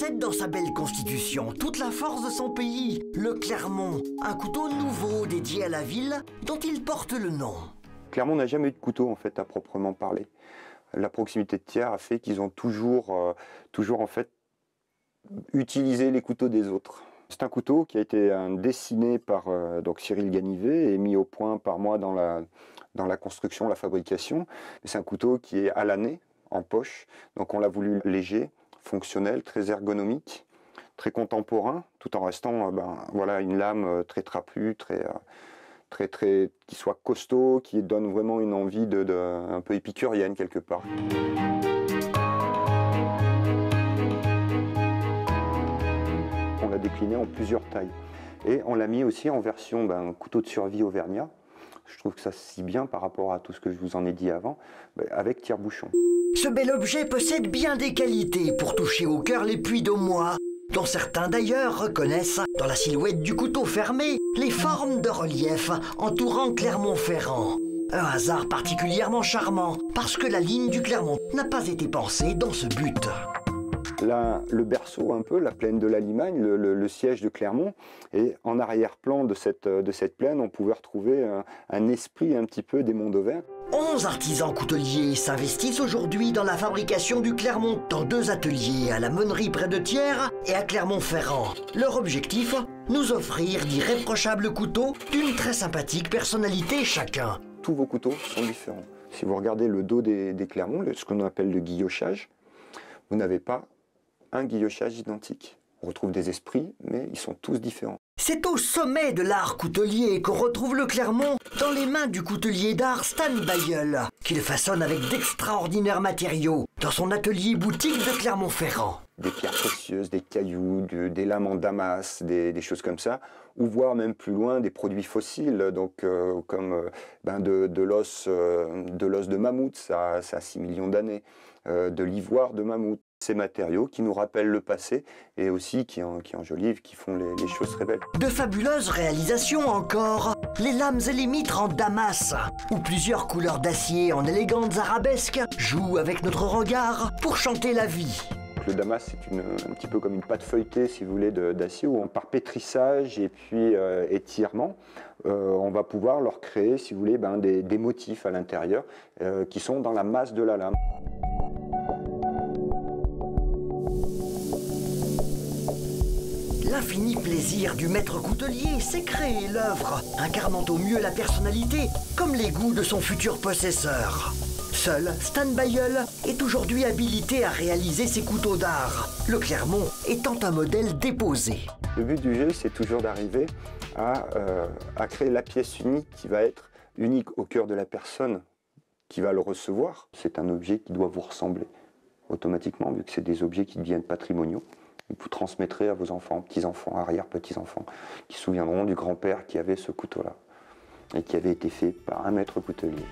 possède dans sa belle constitution toute la force de son pays, le Clermont, un couteau nouveau dédié à la ville dont il porte le nom. Clermont n'a jamais eu de couteau en fait à proprement parler. La proximité de Thiers a fait qu'ils ont toujours en fait utilisé les couteaux des autres. C'est un couteau qui a été dessiné par donc Cyril Ganivet et mis au point par moi dans la construction, la fabrication. C'est un couteau qui est à l'année, en poche, donc on l'a voulu léger, fonctionnel, très ergonomique, très contemporain, tout en restant voilà, une lame très trapue, qui soit costaud, qui donne vraiment une envie un peu épicurienne quelque part. On l'a décliné en plusieurs tailles et on l'a mis aussi en version couteau de survie auvergnat. Je trouve que ça se scie bien par rapport à tout ce que je vous en ai dit avant, avec tire-bouchon. Ce bel objet possède bien des qualités pour toucher au cœur les puits d'Aumois, dont certains d'ailleurs reconnaissent, dans la silhouette du couteau fermé, les formes de relief entourant Clermont-Ferrand. Un hasard particulièrement charmant, parce que la ligne du Clermont n'a pas été pensée dans ce but. Là, le berceau, un peu, la plaine de la Limagne, le siège de Clermont, et en arrière-plan de cette plaine, on pouvait retrouver un esprit un petit peu des monts d'Auvergne. 11 artisans couteliers s'investissent aujourd'hui dans la fabrication du Clermont, dans 2 ateliers, à la Meunerie près de Thiers et à Clermont-Ferrand. Leur objectif, nous offrir d'irréprochables couteaux d'une très sympathique personnalité chacun. Tous vos couteaux sont différents. Si vous regardez le dos des Clermont, ce qu'on appelle le guillochage, vous n'avez pas un guillochage identique. On retrouve des esprits, mais ils sont tous différents. C'est au sommet de l'art coutelier qu'on retrouve le Clermont dans les mains du coutelier d'art Stan Bailleul, qu'il façonne avec d'extraordinaires matériaux dans son atelier boutique de Clermont-Ferrand. Des pierres précieuses, des cailloux, des lames en damas, des choses comme ça, ou voire même plus loin des produits fossiles, donc comme de l'os de mammouth, ça a 6 millions d'années, de l'ivoire de mammouth. Ces matériaux qui nous rappellent le passé et aussi qui enjolivent, qui font les choses très belles. De fabuleuses réalisations encore, les lames et les mitres en damas, où plusieurs couleurs d'acier en élégantes arabesques jouent avec notre regard pour chanter la vie. Le damas, c'est un petit peu comme une pâte feuilletée, si vous voulez, d'acier, où par pétrissage et puis étirement, on va pouvoir leur créer, si vous voulez, des motifs à l'intérieur qui sont dans la masse de la lame. L'infini plaisir du maître coutelier, c'est créer l'œuvre, incarnant au mieux la personnalité, comme les goûts de son futur possesseur. Seul Stan Bailleul est aujourd'hui habilité à réaliser ses couteaux d'art, le Clermont étant un modèle déposé. Le but du jeu, c'est toujours d'arriver à créer la pièce unique qui va être unique au cœur de la personne qui va le recevoir. C'est un objet qui doit vous ressembler automatiquement, vu que c'est des objets qui deviennent patrimoniaux. Vous transmettrez à vos enfants, petits-enfants, arrière-petits-enfants, qui se souviendront du grand-père qui avait ce couteau-là et qui avait été fait par un maître coutelier.